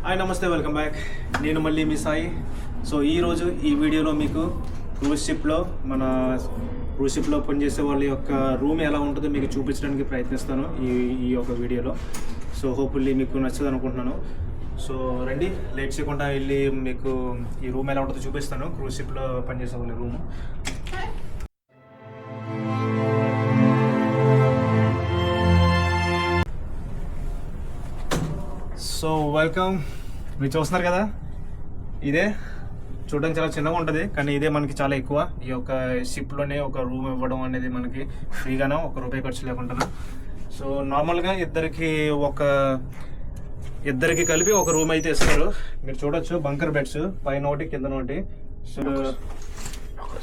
Hi నమస్తే, welcome back. నేను మళ్ళీ మీ సాయి. సో ఈరోజు ఈ వీడియోలో మీకు క్రూజ్ షిప్లో పనిచేసే వాళ్ళ యొక్క రూమ్ ఎలా ఉంటుందో మీకు చూపించడానికి ప్రయత్నిస్తాను ఈ యొక్క వీడియోలో. సో హోప్ఫుల్లీ మీకు నచ్చదు అనుకుంటున్నాను. సో రండి, లేట్ చేయకుండా వెళ్ళి మీకు ఈ రూమ్ ఎలా ఉంటుందో చూపిస్తాను. క్రూజ్ షిప్లో పనిచేసే వాళ్ళ రూమ్. So welcome. మీరు చూస్తున్నారు కదా, ఇదే చూడడానికి చాలా చిన్నగా ఉంటుంది, కానీ ఇదే మనకి చాలా ఎక్కువ. ఈ యొక్క షిప్లోనే ఒక రూమ్ ఇవ్వడం అనేది మనకి ఫ్రీగానే, ₹1 ఖర్చు లేకుండా. సో నార్మల్గా ఇద్దరికి కలిపి ఒక రూమ్ అయితే ఇస్తారు. మీరు చూడొచ్చు, బంకర్ బెడ్స్, పైన ఒకటి కింద ఒకటి.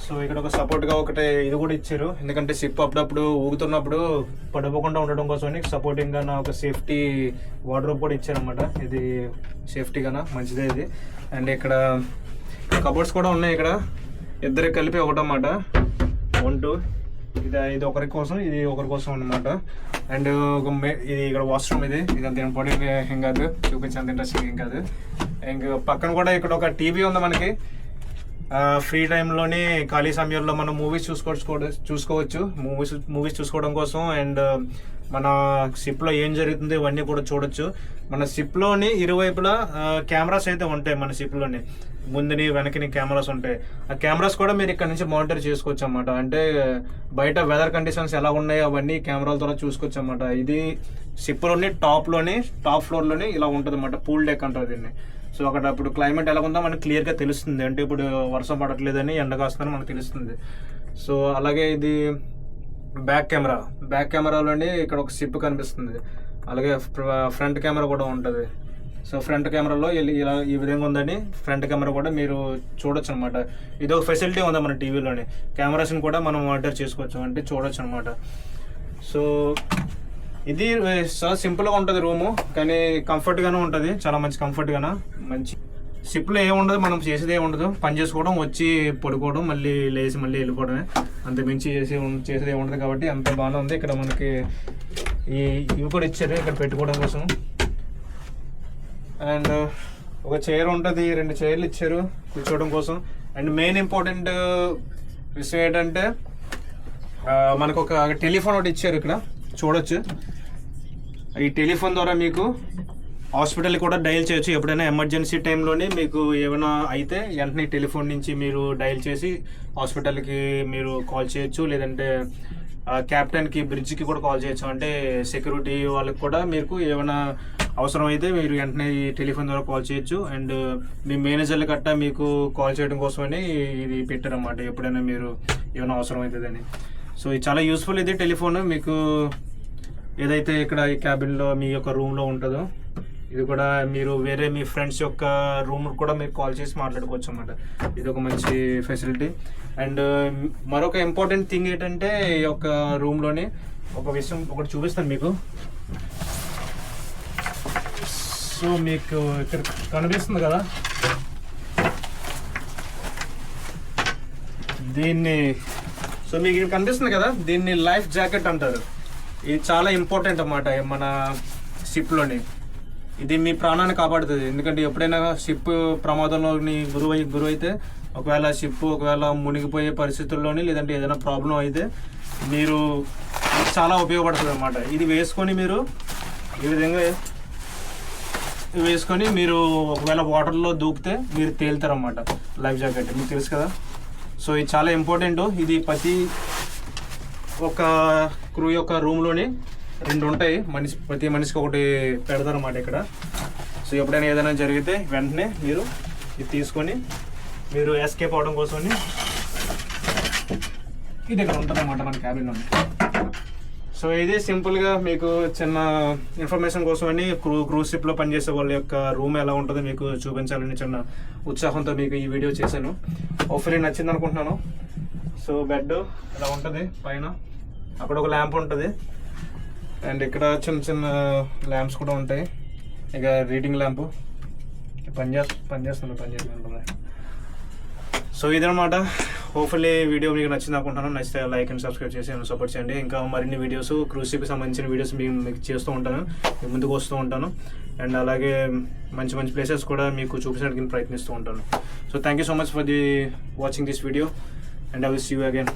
సో ఇక్కడ ఒక సపోర్ట్గా ఒకటి ఇది కూడా ఇచ్చారు, ఎందుకంటే షిప్ అప్పుడప్పుడు ఊగుతున్నప్పుడు పడిపోకుండా ఉండడం కోసం సపోర్టింగ్గా ఒక సేఫ్టీ వార్డ్రోబ్ కూడా ఇచ్చారనమాట. ఇది సేఫ్టీగానా మంచిదే ఇది. అండ్ ఇక్కడ కబోర్డ్స్ కూడా ఉన్నాయి. ఇక్కడ ఇద్దరికి కలిపి ఒకటన్నమాట, 1 2. ఇది ఒకరి కోసం, ఇది ఒకరి కోసం అనమాట. అండ్ ఇది ఇక్కడ వాష్రూమ్. ఇది అంత ఇంపార్టెంట్ ఏం కాదు, చూపించేంత ఇంట్రెస్టింగ్ ఏం కాదు. ఇంక పక్కన కూడా ఇక్కడ ఒక టీవీ ఉంది మనకి. ఫ్రీ టైంలోని ఖాళీ సమయంలో మనం మూవీస్ చూసుకోవచ్చు. మూవీస్ చూసుకోవడం కోసం. అండ్ మన షిప్లో ఏం జరుగుతుంది ఇవన్నీ కూడా చూడొచ్చు. మన షిప్లోని ఇరువైపులా కెమెరాస్ అయితే ఉంటాయి. మన షిప్లోని ముందుని వెనకని కెమెరాస్ ఉంటాయి. ఆ కెమెరాస్ కూడా మీరు ఇక్కడ నుంచి మానిటర్ చేసుకోవచ్చు అన్నమాట. అంటే బయట వెదర్ కండిషన్స్ ఎలా ఉన్నాయి అవన్నీ కెమెరాల ద్వారా చూసుకోవచ్చు అన్నమాట. ఇది షిప్లోని టాప్ ఫ్లోర్లోని ఇలా ఉంటుంది అన్నమాట. పూల్ డెక్ అంటారు దీన్ని. సో అక్కడ ఇప్పుడు క్లైమేట్ ఎలా ఉందో మనకు క్లియర్గా తెలుస్తుంది. అంటే ఇప్పుడు వర్షం పడట్లేదని, ఎండ కాస్తుందని మనకు తెలుస్తుంది. సో అలాగే ఇది బ్యాక్ కెమెరాలోని ఇక్కడ ఒక షిప్ కనిపిస్తుంది. అలాగే ఫ్రంట్ కెమెరా కూడా ఉంటుంది. సో ఫ్రంట్ కెమెరాలో ఇలా ఈ విధంగా ఉందని ఫ్రంట్ కెమెరా కూడా మీరు చూడొచ్చు అనమాట. ఇది ఒక ఫెసిలిటీ ఉంది మన టీవీలోని. కెమెరాస్ని కూడా మనం మానిటర్ చేసుకోవచ్చు, అంటే చూడొచ్చు అనమాట. సో ఇది చాలా సింపుల్గా ఉంటుంది రూము, కానీ కంఫర్ట్గానే ఉంటుంది. చాలా మంచి షిప్లో ఏముండదు, మనం చేసేది ఏముండదు. పని చేసుకోవడం, వచ్చి పడుకోవడం, మళ్ళీ లేచి మళ్ళీ వెళ్ళిపోవడమే. అంత మించి చేసేది ఏముండదు. కాబట్టి అంత బాగానే ఉంది. ఇక్కడ మనకి ఇవి కూడా ఇచ్చారు ఇక్కడ పెట్టుకోవడం కోసం. అండ్ ఒక చైర్ ఉంటుంది, 2 చైర్లు ఇచ్చారు కూర్చోవడం కోసం. అండ్ మెయిన్ ఇంపార్టెంట్ విషయం ఏంటంటే మనకు ఒక టెలిఫోన్ ఒకటి ఇచ్చారు. ఇక్కడ చూడొచ్చు, ఈ టెలిఫోన్ ద్వారా మీకు హాస్పిటల్కి కూడా డయల్ చేయొచ్చు. ఎప్పుడైనా ఎమర్జెన్సీ టైంలోనే మీకు ఏమైనా అయితే వెంటనే టెలిఫోన్ నుంచి మీరు డయల్ చేసి హాస్పిటల్కి మీరు కాల్ చేయొచ్చు. లేదంటే క్యాప్టెన్కి, బ్రిడ్జ్కి కూడా కాల్ చేయొచ్చు. అంటే సెక్యూరిటీ వాళ్ళకి కూడా మీకు ఏమైనా అవసరం అయితే మీరు వెంటనే ఈ టెలిఫోన్ ద్వారా కాల్ చేయొచ్చు. అండ్ మీ మేనేజర్లు గట్టా మీకు కాల్ చేయడం కోసమని ఇది పెట్టారన్నమాట, ఎప్పుడైనా మీరు ఏమైనా అవసరం అవుతుందని. సో ఇది చాలా యూస్ఫుల్. ఇది టెలిఫోన్ మీకు ఏదైతే ఇక్కడ ఈ క్యాబిన్లో మీ యొక్క రూమ్లో ఉంటుందో, ఇది కూడా మీరు వేరే మీ ఫ్రెండ్స్ యొక్క రూమ్ కూడా మీరు కాల్ చేసి మాట్లాడుకోవచ్చు అన్నమాట. ఇది ఒక మంచి ఫెసిలిటీ. అండ్ మరొక ఇంపార్టెంట్ థింగ్ ఏంటంటే ఈ యొక్క రూమ్లోని ఒక విషయం ఒకటి చూపిస్తాను మీకు. సో మీకు ఇక్కడ కనిపిస్తుంది కదా, దీన్ని లైఫ్ జాకెట్ అంటారు. ఇది చాలా ఇంపార్టెంట్ అన్నమాట మన షిప్లోని. ఇది మీ ప్రాణాన్ని కాపాడుతుంది. ఎందుకంటే ఎప్పుడైనా షిప్ ప్రమాదంలో గురైతే, ఒకవేళ షిప్ మునిగిపోయే పరిస్థితుల్లోని, లేదంటే ఏదైనా ప్రాబ్లం అయితే మీరు చాలా ఉపయోగపడుతుంది అన్నమాట. ఇది వేసుకొని మీరు ఈ విధంగా వేసుకొని మీరు ఒకవేళ వాటర్లో దూకితే మీరు తేలుతారన్నమాట. లైఫ్ జాకెట్ మీకు తెలుసు కదా. సో ఇది చాలా ఇంపార్టెంట్. ఇది ప్రతి ఒక క్రూ యొక్క రూమ్లోని 2 ఉంటాయి. ప్రతి మనిషికి ఒకటి పెడతారన్నమాట ఇక్కడ. సో ఎప్పుడైనా ఏదైనా జరిగితే వెంటనే మీరు ఇది తీసుకొని మీరు ఎస్కేప్ అవడం కోసమని ఇది ఇక్కడ ఉంటుంది అన్నమాట మన క్యాబిన్లో. సో ఇది సింపుల్గా మీకు చిన్న ఇన్ఫర్మేషన్ కోసమని క్రూజ్ షిప్లో పనిచేసే వాళ్ళ యొక్క రూమ్ ఎలా ఉంటుందో మీకు చూపించాలని చిన్న ఉత్సాహంతో మీకు ఈ వీడియో చేశాను. హోప్ఫుల్లీ నచ్చింది అనుకుంటున్నాను. సో బెడ్ ఇలా ఉంటుంది, పైన అక్కడ ఒక ల్యాంప్ ఉంటుంది. అండ్ ఇక్కడ చిన్న ల్యాంప్స్ కూడా ఉంటాయి. ఇక రీడింగ్ ల్యాంపు పనిచేస్తుంది. సో ఇదనమాట. హోప్ఫుల్లీ వీడియో మీకు నచ్చింది అనుకుంటున్నాను. నచ్చితే లైక్ అండ్ సబ్స్క్రైబ్ చేసి సపోర్ట్ చేయండి. ఇంకా మరిన్ని వీడియోస్ క్రూజ్ షిప్కి సంబంధించిన వీడియోస్ మీకు చేస్తూ ఉంటాను, మీకు ముందుకు వస్తూ ఉంటాను. అండ్ అలాగే మంచి మంచి ప్లేసెస్ కూడా మీకు చూపించడానికి ప్రయత్నిస్తూ ఉంటాను. So thank you so much for the watching this video and I will see you again.